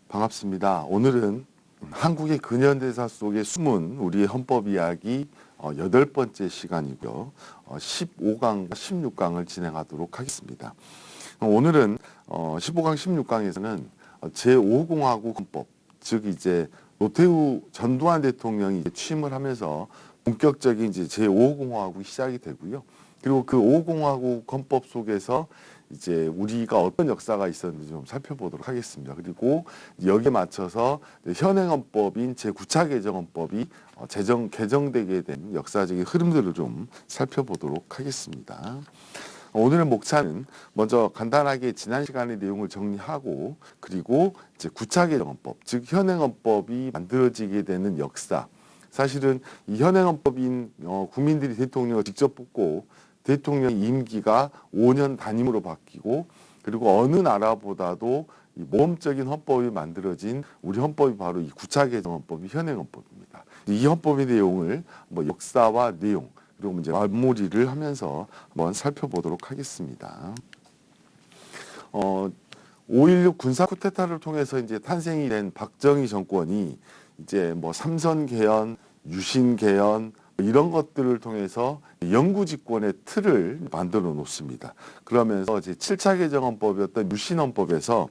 반갑습니다. 오늘은 한국의 근현대사 속에 숨은 우리의 헌법 이야기 8번째 시간이고요. 15강과 16강을 진행하도록 하겠습니다. 오늘은 15강, 16강에서는 제5공화국 헌법, 즉 이제 노태우 전두환 대통령이 취임을 하면서 본격적인 이제 제5공화국이 시작이 되고요. 그리고 그 5공화국 헌법 속에서 이제 우리가 어떤 역사가 있었는지 좀 살펴보도록 하겠습니다. 그리고 여기에 맞춰서 현행 헌법인 제9차 개정헌법이 개정되게 된 역사적인 흐름들을 좀 살펴보도록 하겠습니다. 오늘의 목차는 먼저 간단하게 지난 시간의 내용을 정리하고, 그리고 이제 9차 개정헌법, 즉 현행 헌법이 만들어지게 되는 역사. 사실은 이 현행 헌법인 국민들이 대통령을 직접 뽑고 대통령 임기가 5년 단임으로 바뀌고, 그리고 어느 나라보다도 이 모범적인 헌법이 만들어진 우리 헌법이 바로 이 9차 개정헌법이 현행 헌법입니다. 이 헌법의 내용을 역사와 내용, 그리고 이제 마무리를 하면서 한번 살펴보도록 하겠습니다. 5.16 군사 쿠데타를 통해서 이제 탄생이 된 박정희 정권이 이제 삼선 개헌, 유신 개헌 이런 것들을 통해서 영구 집권의 틀을 만들어 놓습니다. 그러면서 이제 7차 개정헌법이었던 유신헌법에서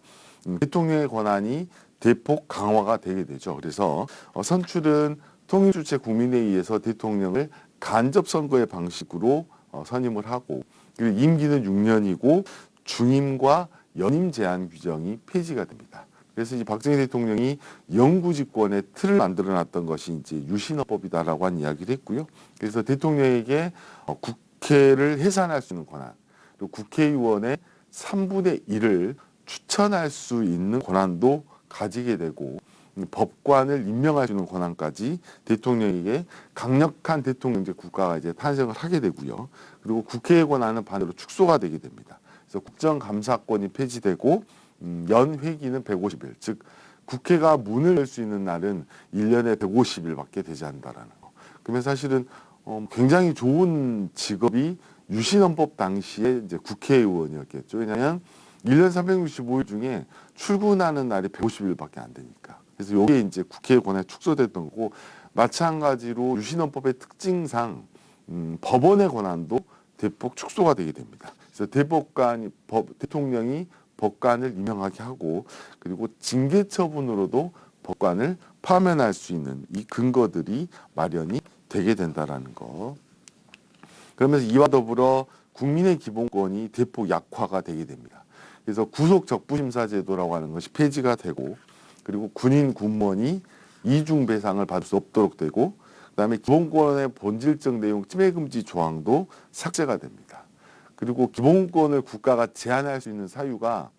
대통령의 권한이 대폭 강화가 되게 되죠. 그래서 선출은 통일주체 국민회의에서 대통령을 간접 선거의 방식으로 선임을 하고, 그리고 임기는 6년이고 중임과 연임 제한 규정이 폐지가 됩니다. 그래서 이제 박정희 대통령이 영구 집권의 틀을 만들어 놨던 것이 이제 유신헌법이다라고 한 이야기를 했고요. 그래서 대통령에게 국회를 해산할 수 있는 권한, 그리고 국회의원의 3분의 1을 추천할 수 있는 권한도 가지게 되고, 법관을 임명할 수 있는 권한까지 대통령에게 강력한 대통령제 국가가 이제 탄생을 하게 되고요. 그리고 국회의 권한은 반대로 축소가 되게 됩니다. 그래서 국정감사권이 폐지되고 연회기는 150일, 즉 국회가 문을 열 수 있는 날은 1년에 150일밖에 되지 않는다라는 거. 그러면 사실은 굉장히 좋은 직업이 유신헌법 당시에 이제 국회의원이었겠죠. 왜냐하면 1년 365일 중에 출근하는 날이 150일밖에 안 되니까. 그래서 이게 이제 국회의 권한이 축소됐던 거고, 마찬가지로 유신헌법의 특징상 법원의 권한도 대폭 축소가 되게 됩니다. 그래서 대통령이 법관을 임명하게 하고, 그리고 징계 처분으로도 법관을 파면할 수 있는 이 근거들이 마련이 되게 된다라는 거. 그러면서 이와 더불어 국민의 기본권이 대폭 약화가 되게 됩니다. 그래서 구속 적부심사 제도라고 하는 것이 폐지가 되고, 그리고 군인 군무원이 이중 배상을 받을 수 없도록 되고, 그다음에 기본권의 본질적 내용 침해 금지 조항도 삭제가 됩니다. 그리고 기본권을 국가가 제한할 수 있는 사유가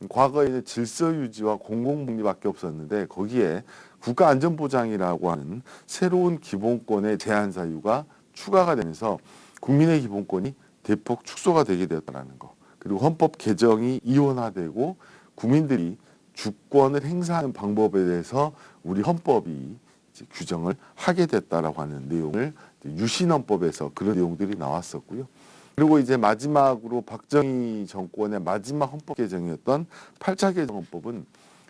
과거에는 질서 유지와 공공복리밖에 없었는데, 거기에 국가안전보장이라고 하는 새로운 기본권의 제한 사유가 추가가 되면서 국민의 기본권이 대폭 축소가 되게 되었다는 거. 그리고 헌법 개정이 이원화되고 국민들이 주권을 행사하는 방법에 대해서 우리 헌법이 이제 규정을 하게 됐다라고 하는 내용을 유신헌법에서 그런 내용들이 나왔었고요. 그리고 이제 마지막으로 박정희 정권의 마지막 헌법 개정이었던 8차 개정헌법은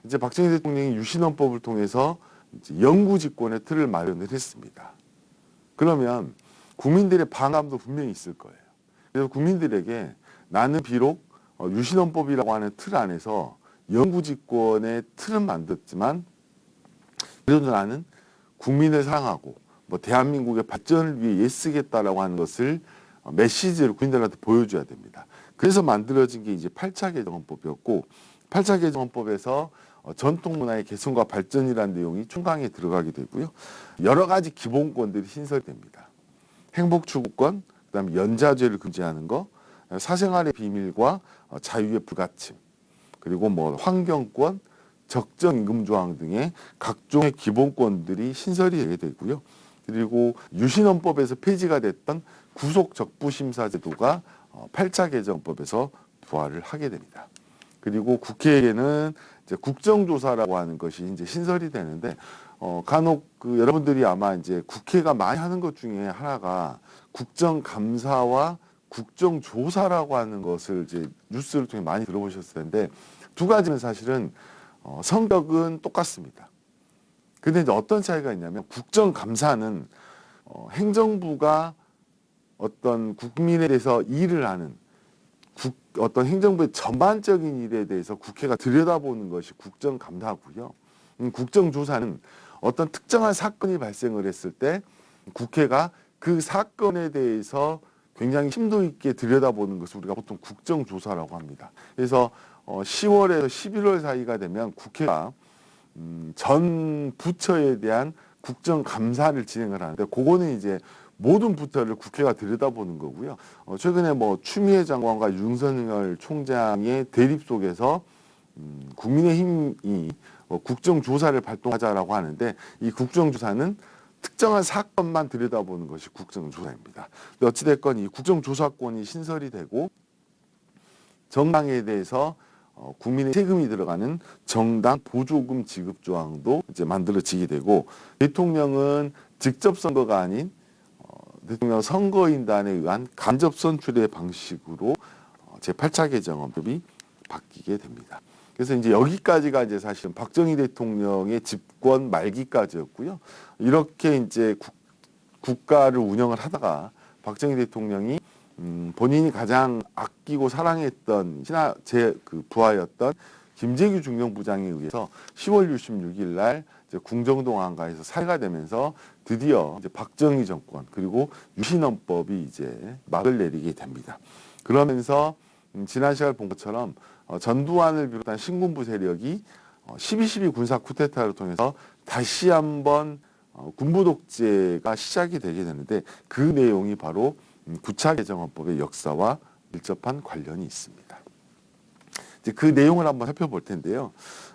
이제 박정희 대통령이 유신헌법을 통해서 이제 영구 집권의 틀을 마련을 했습니다. 그러면 국민들의 반감도 분명히 있을 거예요. 그래서 국민들에게 나는 비록 유신헌법이라고 하는 틀 안에서 영구 집권의 틀은 만들었지만, 그래도 나는 국민을 사랑하고 대한민국의 발전을 위해 애쓰겠다라고 하는 것을 메시지를 국민들한테 보여줘야 됩니다. 그래서 만들어진 게 이제 8차 개정헌법이었고, 8차 개정헌법에서 전통문화의 개선과 발전이라는 내용이 총강에 들어가게 되고요. 여러 가지 기본권들이 신설됩니다. 행복추구권, 그다음에 연좌죄를 금지하는 거, 사생활의 비밀과 자유의 불가침, 그리고 환경권, 적정임금 조항 등의 각종의 기본권들이 신설이 되게 되고요. 그리고 유신헌법에서 폐지가 됐던 구속적부심사 제도가 8차 개정법에서 부활을 하게 됩니다. 그리고 국회에는 이제 국정조사라고 하는 것이 이제 신설이 되는데, 간혹 여러분들이 아마 이제 국회가 많이 하는 것 중에 하나가 국정감사와 국정조사라고 하는 것을 이제 뉴스를 통해 많이 들어보셨을 텐데, 두 가지는 사실은 성격은 똑같습니다. 근데 이제 어떤 차이가 있냐면 국정감사는 행정부가 어떤 국민에 대해서 일을 하는 어떤 행정부의 전반적인 일에 대해서 국회가 들여다보는 것이 국정감사고요. 국정조사는 어떤 특정한 사건이 발생을 했을 때 국회가 그 사건에 대해서 굉장히 심도 있게 들여다보는 것을 우리가 보통 국정조사라고 합니다. 그래서 10월에서 11월 사이가 되면 국회가 전 부처에 대한 국정감사를 진행을 하는데 그거는 이제 모든 부처를 국회가 들여다보는 거고요. 최근에 뭐 추미애 장관과 윤석열 총장의 대립 속에서 국민의힘이 국정조사를 발동하자라고 하는데 이 국정조사는 특정한 사건만 들여다보는 것이 국정조사입니다. 어찌됐건 이 국정조사권이 신설이 되고 정당에 대해서 국민의 세금이 들어가는 정당 보조금 지급 조항도 이제 만들어지게 되고 대통령은 직접 선거가 아닌 대통령 선거인단에 의한 간접 선출의 방식으로 제8차 개정헌법이 바뀌게 됩니다. 그래서 이제 여기까지가 이제 사실은 박정희 대통령의 집권 말기까지였고요. 이렇게 이제 국가를 운영을 하다가 박정희 대통령이 본인이 가장 아끼고 사랑했던 그 부하였던 김재규 중령부장에 의해서 10월 26일 날 이제 궁정동 안가에서 살해가 되면서 드디어 이제 박정희 정권 그리고 유신헌법이 이제 막을 내리게 됩니다. 그러면서 지난 시간에 본 것처럼 전두환을 비롯한 신군부 세력이 12.12 군사 쿠데타를 통해서 다시 한번 군부 독재가 시작이 되게 되는데 그 내용이 바로 9차 개정헌법의 역사와 밀접한 관련이 있습니다. 이제 그 내용을 한번 살펴볼 텐데요.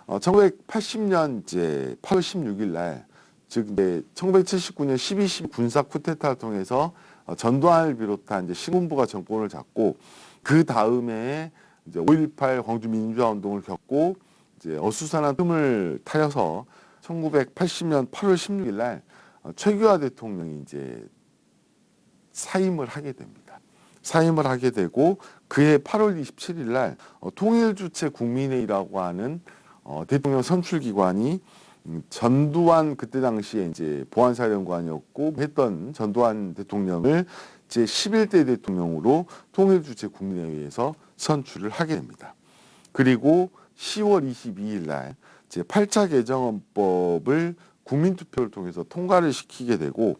1980년 이제 8월 16일 날, 즉 1979년 12.12 군사 쿠데타를 통해서 전두환을 비롯한 이제 신군부가 정권을 잡고 그 다음에 이제 5.18 광주 민주화 운동을 겪고 이제 어수선한 틈을 타여서 1980년 8월 16일 날 최규하 대통령이 이제 사임을 하게 됩니다. 사임을 하게 되고 그해 8월 27일 날 통일주체 국민회의라고 하는 대통령 선출기관이 전두환 그때 당시에 이제 보안사령관이었고 했던 전두환 대통령을 제 11대 대통령으로 통일주체 국민회의에서 선출을 하게 됩니다. 그리고 10월 22일 날 제 8차 개정헌법을 국민투표를 통해서 통과를 시키게 되고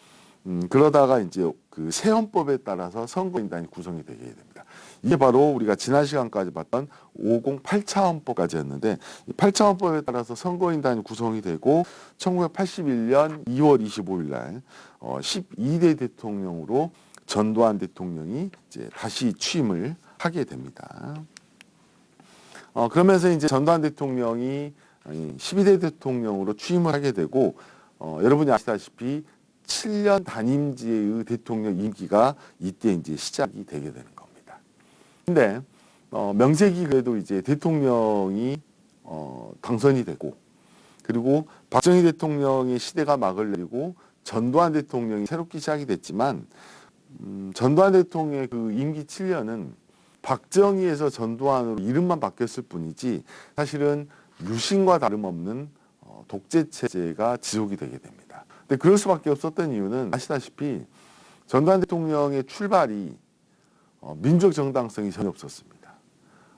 그러다가 이제 그 새 헌법에 따라서 선거인단이 구성이 되게 됩니다. 이게 바로 우리가 지난 시간까지 봤던 508차 헌법까지였는데 이 8차 헌법에 따라서 선거인단이 구성이 되고 1981년 2월 25일 날 12대 대통령으로 전두환 대통령이 이제 다시 취임을 하게 됩니다. 그러면서 이제 전두환 대통령이 12대 대통령으로 취임을 하게 되고 여러분이 아시다시피 7년 단임제의 대통령 임기가 이때 이제 시작이 되게 되는 겁니다. 근데 명색이 그래도 이제 대통령이 당선이 되고 그리고 박정희 대통령의 시대가 막을 내리고 전두환 대통령이 새롭게 시작이 됐지만 전두환 대통령의 그 임기 7년은 박정희에서 전두환으로 이름만 바뀌었을 뿐이지 사실은 유신과 다름없는 독재 체제가 지속이 되게 됩니다. 근데 그럴 수밖에 없었던 이유는 아시다시피 전두환 대통령의 출발이 민족 정당성이 전혀 없었습니다.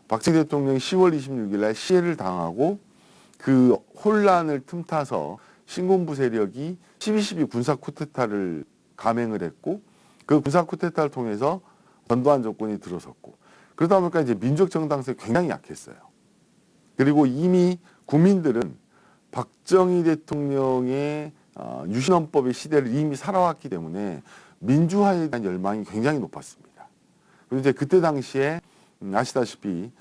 박정희 대통령이 10월 26일 날 시해를 당하고 그 혼란을 틈타서 신군부 세력이 12.12 군사 쿠데타를 감행을 했고 그 군사 쿠데타를 통해서 전두환 정권이 들어섰고 그러다 보니까 이제 민족 정당성이 굉장히 약했어요. 그리고 이미 국민들은 박정희 대통령의 유신헌법의 시대를 이미 살아왔기 때문에 민주화에 대한 열망이 굉장히 높았습니다. 그리고 이제 그때 당시에 아시다시피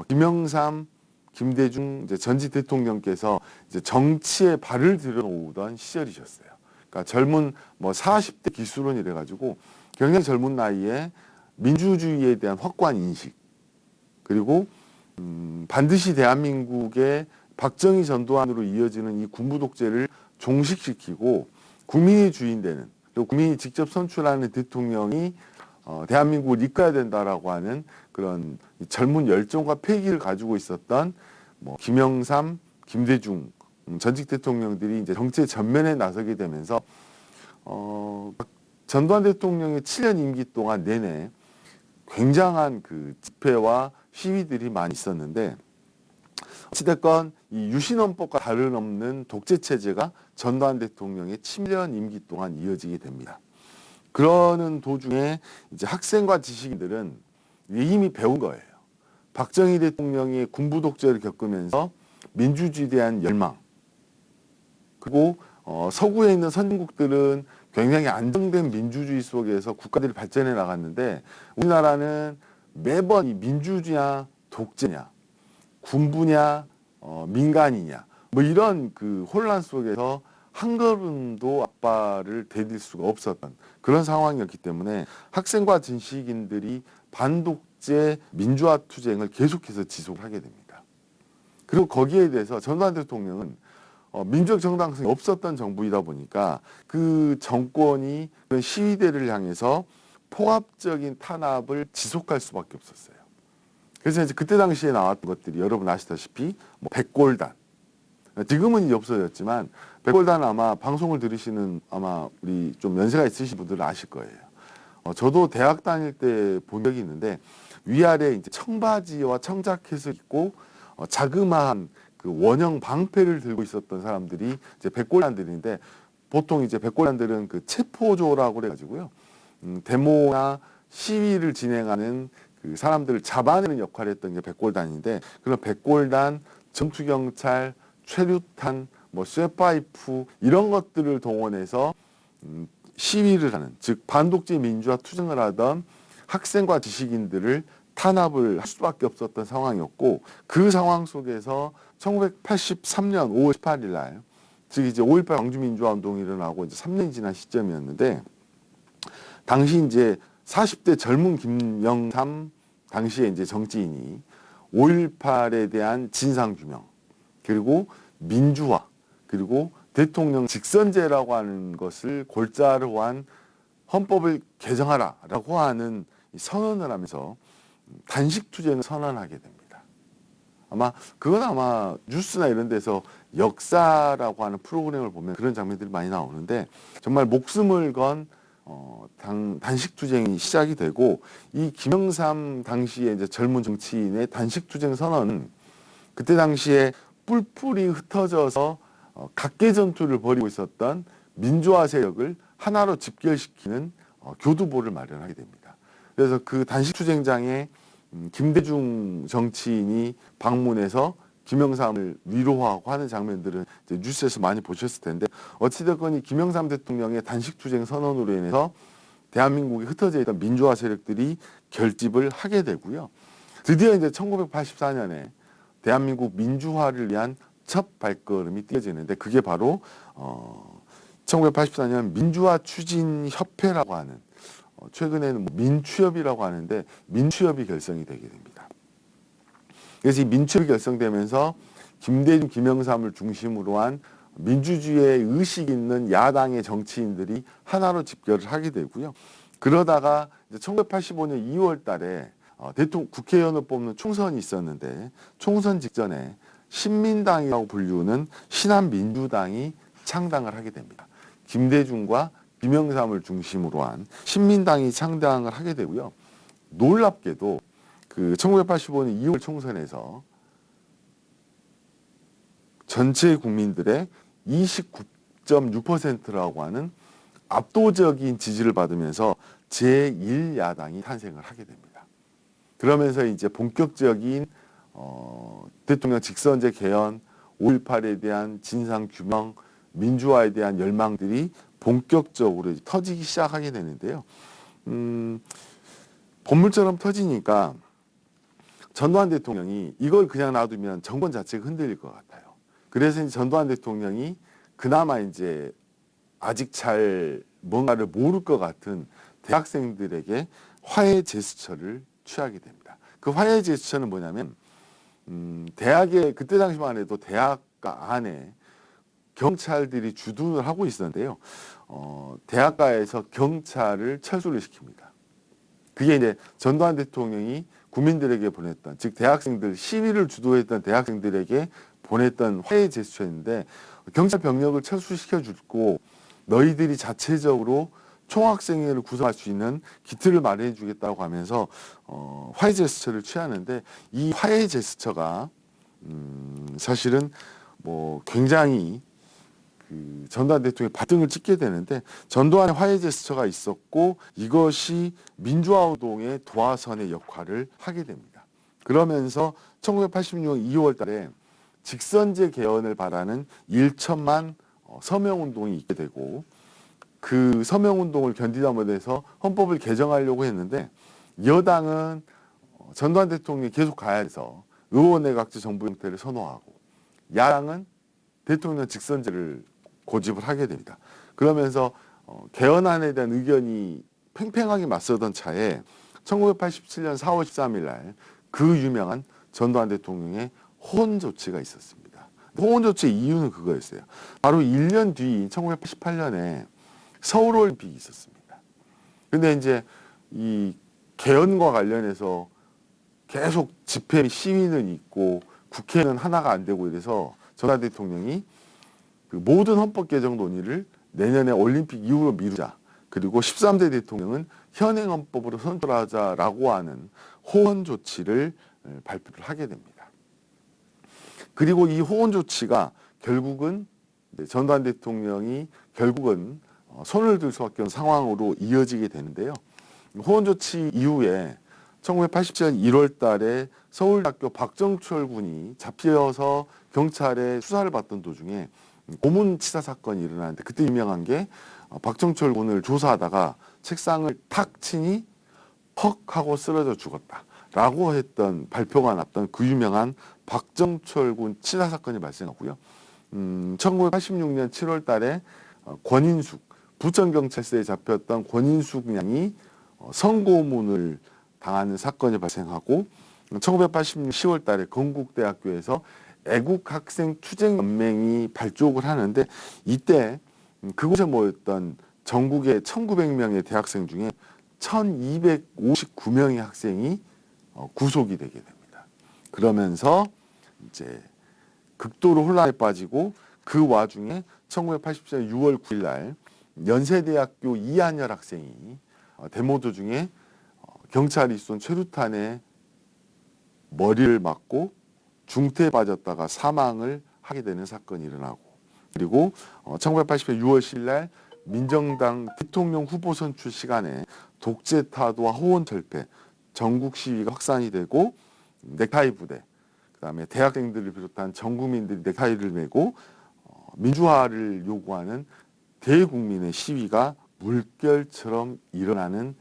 김영삼, 김대중 이제 전직 대통령께서 이제 정치에 발을 들여놓던 시절이셨어요. 그러니까 젊은 뭐 40대 기수론 이래가지고 굉장히 젊은 나이에 민주주의에 대한 확고한 인식 그리고 반드시 대한민국의 박정희 전두환으로 이어지는 이 군부 독재를 종식시키고 국민이 주인 되는 그리고 국민이 직접 선출하는 대통령이 대한민국을 이끌어야 된다라고 하는 그런 젊은 열정과 패기를 가지고 있었던 뭐 김영삼, 김대중 전직 대통령들이 이제 정치 전면에 나서게 되면서 전두환 대통령의 7년 임기 동안 내내 굉장한 그 집회와 시위들이 많이 있었는데 어찌됐건 이 유신헌법과 다름없는 독재 체제가 전두환 대통령의 7년 임기 동안 이어지게 됩니다. 그러는 도중에 이제 학생과 지식인들은 이미 배운 거예요. 박정희 대통령이 군부 독재를 겪으면서 민주주의에 대한 열망, 그리고 서구에 있는 선진국들은 굉장히 안정된 민주주의 속에서 국가들이 발전해 나갔는데 우리나라는 매번 이 민주주의냐 독재냐 군부냐 민간이냐 뭐 이런 그 혼란 속에서 한 걸음도 앞발을 디딜 수가 없었던 그런 상황이었기 때문에 학생과 지식인들이 반독재 민주화 투쟁을 계속해서 지속하게 됩니다. 그리고 거기에 대해서 전두환 대통령은 민주적 정당성이 없었던 정부이다 보니까 그 정권이 그런 시위대를 향해서 포압적인 탄압을 지속할 수밖에 없었어요. 그래서 이제 그때 당시에 나왔던 것들이 여러분 아시다시피 뭐 백골단, 지금은 이제 없어졌지만 백골단 아마 방송을 들으시는 아마 우리 좀 연세가 있으신 분들은 아실 거예요. 저도 대학 다닐 때 본 적이 있는데 위아래 이제 청바지와 청자켓을 입고 자그마한 그 원형 방패를 들고 있었던 사람들이 이제 백골단들인데 보통 이제 백골단들은 그 체포조라고 그래가지고요. 데모나 시위를 진행하는 그 사람들을 잡아내는 역할을 했던 게 백골단인데 그런 백골단, 전투경찰, 최루탄, 뭐 쇠파이프 이런 것들을 동원해서 시위를 하는 즉 반독재 민주화 투쟁을 하던 학생과 지식인들을 탄압을 할 수밖에 없었던 상황이었고 그 상황 속에서 1983년 5월 18일 날 즉 이제 5.18 광주민주화 운동이 일어나고 이제 3년이 지난 시점이었는데 당시 이제 40대 젊은 김영삼 당시에 이제 정치인이 5.18에 대한 진상 규명 그리고 민주화 그리고 대통령 직선제라고 하는 것을 골자로 한 헌법을 개정하라라고 하는 선언을 하면서 단식 투쟁을 선언하게 됩니다. 그건 아마 뉴스나 이런 데서 역사라고 하는 프로그램을 보면 그런 장면들이 많이 나오는데 정말 목숨을 건 단식 투쟁이 시작이 되고 이 김영삼 당시에 이제 젊은 정치인의 단식 투쟁 선언은 그때 당시에 뿔뿔이 흩어져서 각계 전투를 벌이고 있었던 민주화 세력을 하나로 집결시키는 교두보를 마련하게 됩니다. 그래서 그 단식 투쟁장에 김대중 정치인이 방문해서 김영삼을 위로하고 하는 장면들은 이제 뉴스에서 많이 보셨을 텐데 어찌됐건 이 김영삼 대통령의 단식 투쟁 선언으로 인해서 대한민국에 흩어져 있던 민주화 세력들이 결집을 하게 되고요. 드디어 이제 1984년에 대한민국 민주화를 위한 첫 발걸음이 띄어지는데 그게 바로 1984년 민주화 추진 협회라고 하는 최근에는 민추협이라고 하는데 민추협이 결성이 되게 됩니다. 그래서 이 민추협이 결성되면서 김대중, 김영삼을 중심으로 한 민주주의의 의식 있는 야당의 정치인들이 하나로 집결을 하게 되고요. 그러다가 이제 1985년 2월 달에 국회의원을 뽑는 총선이 있었는데 총선 직전에 신민당이라고 불리우는 신한민주당이 창당을 하게 됩니다. 김대중과 김영삼을 중심으로 한 신민당이 창당을 하게 되고요. 놀랍게도 그 1985년 2월 총선에서 전체 국민들의 29.6%라고 하는 압도적인 지지를 받으면서 제1야당이 탄생을 하게 됩니다. 그러면서 이제 본격적인 대통령 직선제 개헌, 5.18에 대한 진상 규명, 민주화에 대한 열망들이 본격적으로 터지기 시작하게 되는데요. 본물처럼 터지니까 전두환 대통령이 이걸 그냥 놔두면 정권 자체가 흔들릴 것 같아요. 그래서 이제 전두환 대통령이 그나마 이제 아직 잘 뭔가를 모를 것 같은 대학생들에게 화해 제스처를 취하게 됩니다. 그 화해 제스처는 뭐냐면 대학에 그때 당시만 해도 대학가 안에 경찰들이 주둔을 하고 있었는데요. 대학가에서 경찰을 철수를 시킵니다. 그게 이제 전두환 대통령이 국민들에게 보냈던 즉 대학생들 시위를 주도했던 대학생들에게 보냈던 화해 제스처였는데 경찰 병력을 철수시켜주고 너희들이 자체적으로 총학생회를 구성할 수 있는 기틀을 마련해 주겠다고 하면서 화해 제스처를 취하는데 이 화해 제스처가 사실은 뭐 굉장히 그 전두환 대통령의 발등을 찍게 되는데 전두환의 화해 제스처가 있었고 이것이 민주화 운동의 도화선의 역할을 하게 됩니다. 그러면서 1986년 2월 달에 직선제 개헌을 바라는 1천만 서명 운동이 있게 되고 그 서명 운동을 견디다 못해서 헌법을 개정하려고 했는데 여당은 전두환 대통령이 계속 가야 해서 의원내각제 정부 형태를 선호하고 야당은 대통령 직선제를 고집을 하게 됩니다. 그러면서 개헌안에 대한 의견이 팽팽하게 맞서던 차에 1987년 4월 13일 날 그 유명한 전두환 대통령의 호언 조치가 있었습니다. 호언 조치의 이유는 그거였어요. 바로 1년 뒤 1988년에 서울올림픽이 있었습니다. 근데 이제 이 개헌과 관련해서 계속 집회 시위는 있고 국회는 하나가 안 되고 이래서 전두환 대통령이 그 모든 헌법 개정 논의를 내년에 올림픽 이후로 미루자. 그리고 13대 대통령은 현행 헌법으로 선출하자라고 하는 호언 조치를 발표를 하게 됩니다. 그리고 이 호언 조치가 결국은 전두환 대통령이 결국은 손을 들 수밖에 없는 상황으로 이어지게 되는데요. 호언 조치 이후에 1987년 1월 달에 서울대학교 박정철 군이 잡혀서 경찰에 수사를 받던 도중에 고문치사 사건이 일어나는데 그때 유명한 게 박정철 군을 조사하다가 책상을 탁 치니 퍽 하고 쓰러져 죽었다라고 했던 발표가 났던 그 유명한 박정철 군 치사 사건이 발생하고요. 1986년 7월 달에 권인숙 부천경찰서에 잡혔던 권인숙 양이 성고문을 당하는 사건이 발생하고 1986년 10월 달에 건국대학교에서 애국학생 투쟁연맹이 발족을 하는데 이때 그곳에 모였던 전국의 1900명의 대학생 중에 1259명의 학생이 구속이 되게 됩니다. 그러면서 이제 극도로 혼란에 빠지고 그 와중에 1987년 6월 9일 날 연세대학교 이한열 학생이 데모 도중에 경찰이 쏜 최루탄에 머리를 맞고 중태에 빠졌다가 사망을 하게 되는 사건이 일어나고 그리고 1980년 6월 10일 날 민정당 대통령 후보 선출 시간에 독재 타도와 호언 철폐 전국 시위가 확산이 되고 넥타이 부대 그다음에 대학생들을 비롯한 전 국민들이 넥타이를 메고 민주화를 요구하는 대국민의 시위가 물결처럼 일어나는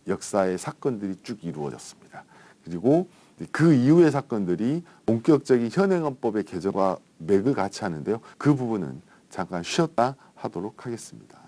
역사의 사건들이 쭉 이루어졌습니다. 그리고 그 이후의 사건들이 본격적인 현행헌법의 개정과 맥을 같이 하는데요. 그 부분은 잠깐 쉬었다 하도록 하겠습니다.